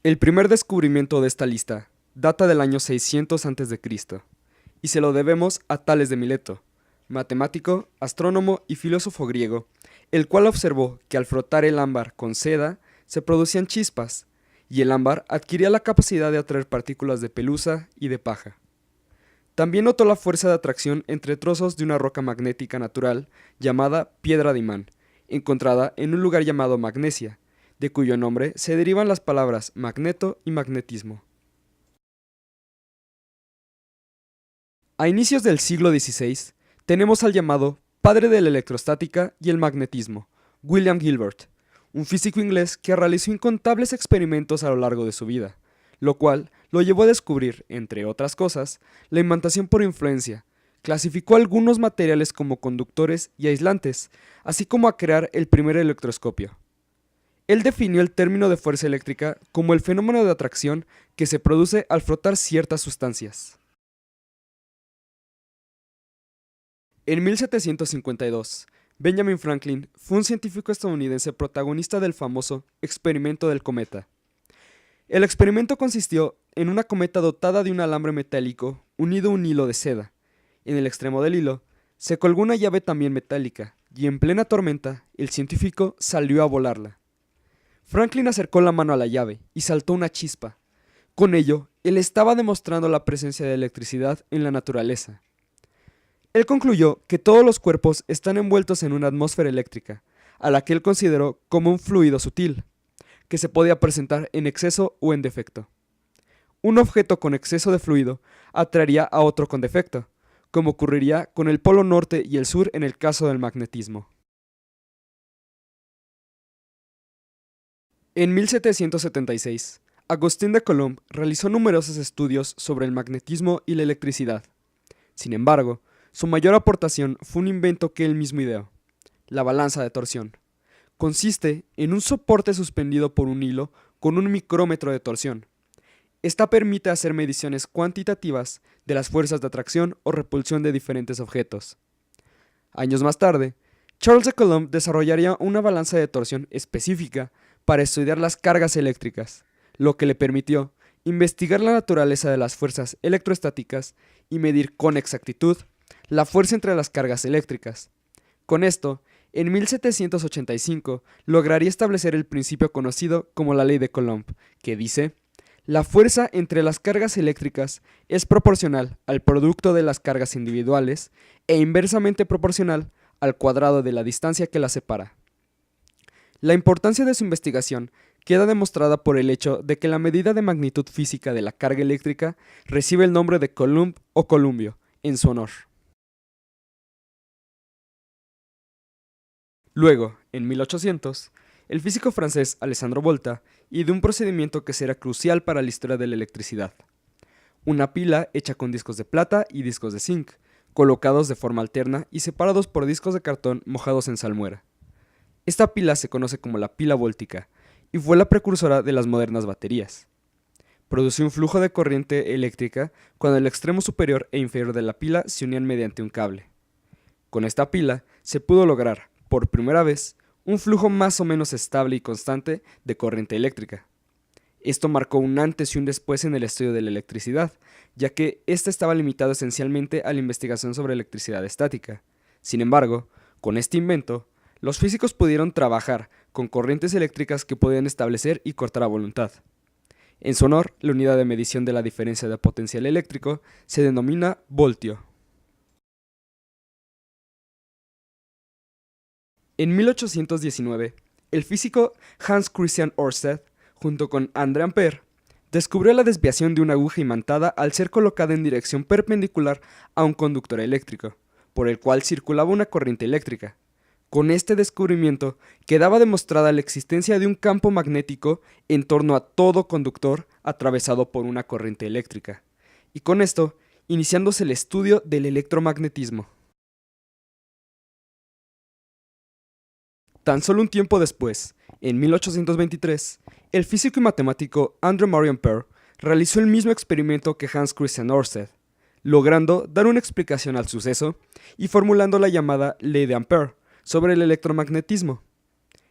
El primer descubrimiento de esta lista data del año 600 a.C. y se lo debemos a Tales de Mileto, matemático, astrónomo y filósofo griego, el cual observó que al frotar el ámbar con seda se producían chispas, y el ámbar adquiría la capacidad de atraer partículas de pelusa y de paja. También notó la fuerza de atracción entre trozos de una roca magnética natural llamada piedra de imán, encontrada en un lugar llamado Magnesia, de cuyo nombre se derivan las palabras magneto y magnetismo. A inicios del siglo XVI, tenemos al llamado padre de la electrostática y el magnetismo, William Gilbert, un físico inglés que realizó incontables experimentos a lo largo de su vida, lo cual lo llevó a descubrir, entre otras cosas, la imantación por influencia. Clasificó algunos materiales como conductores y aislantes, así como a crear el primer electroscopio. Él definió el término de fuerza eléctrica como el fenómeno de atracción que se produce al frotar ciertas sustancias. En 1752, Benjamin Franklin fue un científico estadounidense protagonista del famoso experimento del cometa. El experimento consistió en una cometa dotada de un alambre metálico unido a un hilo de seda. En el extremo del hilo se colgó una llave también metálica y en plena tormenta el científico salió a volarla. Franklin acercó la mano a la llave y saltó una chispa. Con ello, él estaba demostrando la presencia de electricidad en la naturaleza. Él concluyó que todos los cuerpos están envueltos en una atmósfera eléctrica, a la que él consideró como un fluido sutil, que se podía presentar en exceso o en defecto. Un objeto con exceso de fluido atraería a otro con defecto, como ocurriría con el polo norte y el sur en el caso del magnetismo. En 1776, Agustín de Coulomb realizó numerosos estudios sobre el magnetismo y la electricidad. Sin embargo, su mayor aportación fue un invento que él mismo ideó: la balanza de torsión. Consiste en un soporte suspendido por un hilo con un micrómetro de torsión. Esta permite hacer mediciones cuantitativas de las fuerzas de atracción o repulsión de diferentes objetos. Años más tarde, Charles de Coulomb desarrollaría una balanza de torsión específica para estudiar las cargas eléctricas, lo que le permitió investigar la naturaleza de las fuerzas electrostáticas y medir con exactitud la fuerza entre las cargas eléctricas. Con esto, en 1785 lograría establecer el principio conocido como la ley de Coulomb, que dice: la fuerza entre las cargas eléctricas es proporcional al producto de las cargas individuales e inversamente proporcional al cuadrado de la distancia que las separa. La importancia de su investigación queda demostrada por el hecho de que la medida de magnitud física de la carga eléctrica recibe el nombre de Coulomb o columbio, en su honor. Luego, en 1800, el físico francés Alessandro Volta ideó un procedimiento que será crucial para la historia de la electricidad: una pila hecha con discos de plata y discos de zinc, colocados de forma alterna y separados por discos de cartón mojados en salmuera. Esta pila se conoce como la pila vóltica y fue la precursora de las modernas baterías. Produce un flujo de corriente eléctrica cuando el extremo superior e inferior de la pila se unían mediante un cable. Con esta pila se pudo lograr, por primera vez, un flujo más o menos estable y constante de corriente eléctrica. Esto marcó un antes y un después en el estudio de la electricidad, ya que ésta estaba limitado esencialmente a la investigación sobre electricidad estática. Sin embargo, con este invento, los físicos pudieron trabajar con corrientes eléctricas que podían establecer y cortar a voluntad. En su honor, la unidad de medición de la diferencia de potencial eléctrico se denomina voltio. En 1819, el físico Hans Christian Ørsted, junto con André Ampère, descubrió la desviación de una aguja imantada al ser colocada en dirección perpendicular a un conductor eléctrico, por el cual circulaba una corriente eléctrica. Con este descubrimiento quedaba demostrada la existencia de un campo magnético en torno a todo conductor atravesado por una corriente eléctrica, y con esto iniciándose el estudio del electromagnetismo. Tan solo un tiempo después, en 1823, el físico y matemático André Marie Ampère realizó el mismo experimento que Hans Christian Ørsted, logrando dar una explicación al suceso y formulando la llamada Ley de Ampère sobre el electromagnetismo.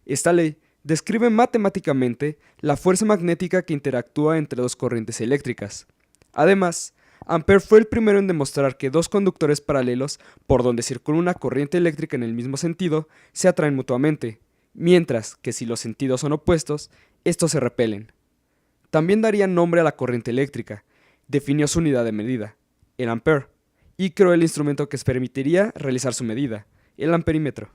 Esta ley describe matemáticamente la fuerza magnética que interactúa entre dos corrientes eléctricas. Además, Ampère fue el primero en demostrar que dos conductores paralelos por donde circula una corriente eléctrica en el mismo sentido se atraen mutuamente, mientras que si los sentidos son opuestos, estos se repelen. También daría nombre a la corriente eléctrica, definió su unidad de medida, el ampère, y creó el instrumento que permitiría realizar su medida, el amperímetro.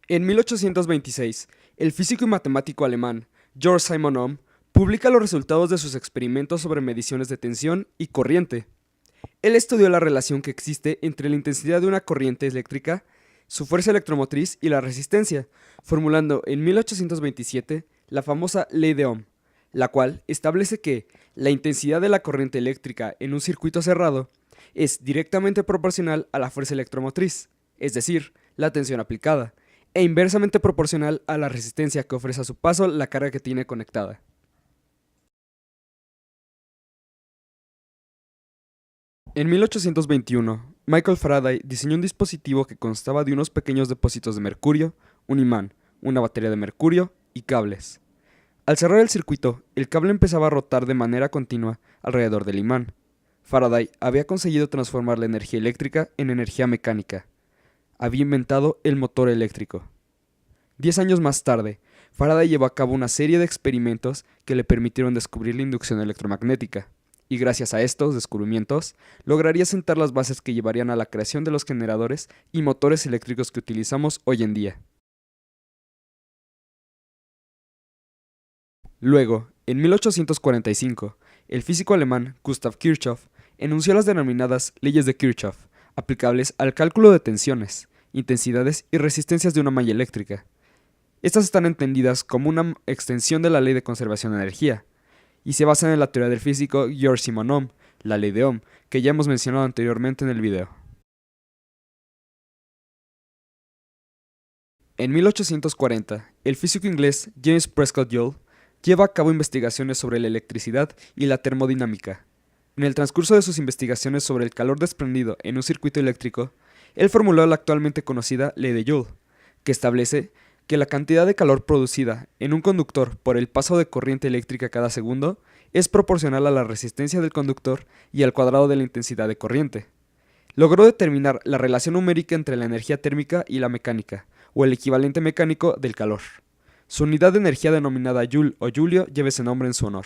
En 1826, el físico y matemático alemán Georg Simon Ohm publica los resultados de sus experimentos sobre mediciones de tensión y corriente. Él estudió la relación que existe entre la intensidad de una corriente eléctrica, su fuerza electromotriz y la resistencia, formulando en 1827 la famosa Ley de Ohm, la cual establece que la intensidad de la corriente eléctrica en un circuito cerrado es directamente proporcional a la fuerza electromotriz, es decir, la tensión aplicada, e inversamente proporcional a la resistencia que ofrece a su paso la carga que tiene conectada. En 1821, Michael Faraday diseñó un dispositivo que constaba de unos pequeños depósitos de mercurio, un imán, una batería de mercurio y cables. Al cerrar el circuito, el cable empezaba a rotar de manera continua alrededor del imán. Faraday había conseguido transformar la energía eléctrica en energía mecánica. Había inventado el motor eléctrico. 10 años más tarde, Faraday llevó a cabo una serie de experimentos que le permitieron descubrir la inducción electromagnética, y gracias a estos descubrimientos, lograría sentar las bases que llevarían a la creación de los generadores y motores eléctricos que utilizamos hoy en día. Luego, en 1845, el físico alemán Gustav Kirchhoff enunció las denominadas leyes de Kirchhoff, aplicables al cálculo de tensiones, intensidades y resistencias de una malla eléctrica. Estas están entendidas como una extensión de la ley de conservación de energía, y se basan en la teoría del físico Georg Simon Ohm, la ley de Ohm, que ya hemos mencionado anteriormente en el video. En 1840, el físico inglés James Prescott Joule lleva a cabo investigaciones sobre la electricidad y la termodinámica. En el transcurso de sus investigaciones sobre el calor desprendido en un circuito eléctrico, él formuló la actualmente conocida ley de Joule, que establece que la cantidad de calor producida en un conductor por el paso de corriente eléctrica cada segundo es proporcional a la resistencia del conductor y al cuadrado de la intensidad de corriente. Logró determinar la relación numérica entre la energía térmica y la mecánica, o el equivalente mecánico del calor. Su unidad de energía denominada Joule o Julio lleva ese nombre en su honor.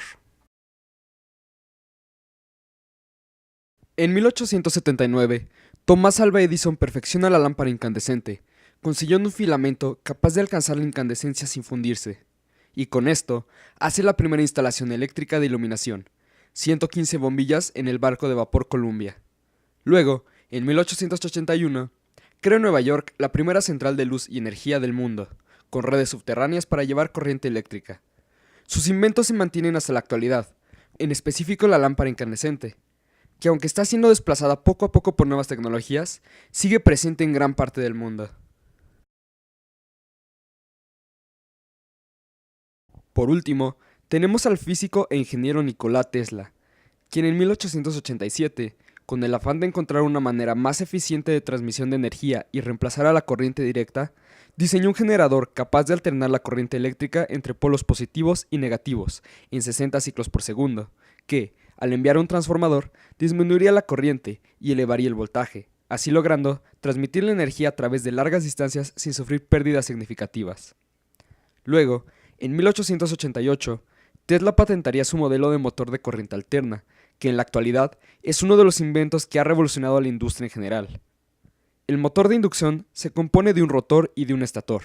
En 1879, Thomas Alva Edison perfecciona la lámpara incandescente, consiguiendo un filamento capaz de alcanzar la incandescencia sin fundirse, y con esto hace la primera instalación eléctrica de iluminación, 115 bombillas en el barco de vapor Columbia. Luego, en 1881, crea en Nueva York la primera central de luz y energía del mundo, con redes subterráneas para llevar corriente eléctrica. Sus inventos se mantienen hasta la actualidad, en específico la lámpara incandescente, que aunque está siendo desplazada poco a poco por nuevas tecnologías, sigue presente en gran parte del mundo. Por último, tenemos al físico e ingeniero Nikola Tesla, quien en 1887, con el afán de encontrar una manera más eficiente de transmisión de energía y reemplazar a la corriente directa, diseñó un generador capaz de alternar la corriente eléctrica entre polos positivos y negativos en 60 ciclos por segundo, que, al enviar a un transformador, disminuiría la corriente y elevaría el voltaje, así logrando transmitir la energía a través de largas distancias sin sufrir pérdidas significativas. Luego, en 1888, Tesla patentaría su modelo de motor de corriente alterna, que en la actualidad es uno de los inventos que ha revolucionado a la industria en general. El motor de inducción se compone de un rotor y de un estator,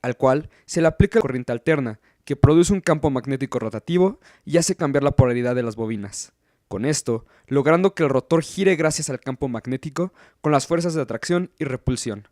al cual se le aplica la corriente alterna, que produce un campo magnético rotativo y hace cambiar la polaridad de las bobinas. Con esto, logrando que el rotor gire gracias al campo magnético con las fuerzas de atracción y repulsión.